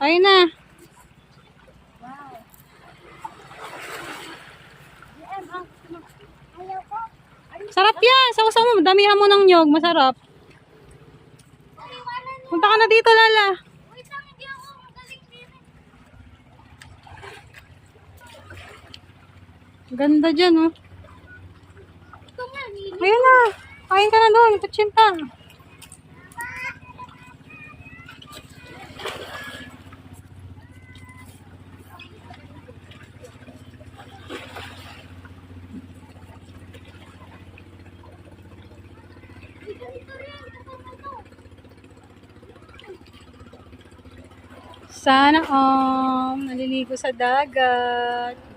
Ayun na. Sarap yan. Sausaw mo. Damihan mo ng nyog. Masarap. Punta ka na dito, Lala. Ganda dyan, oh. Ayun na. Kain ka na doon. Kutsimpa. Sana naliligo sa dagat.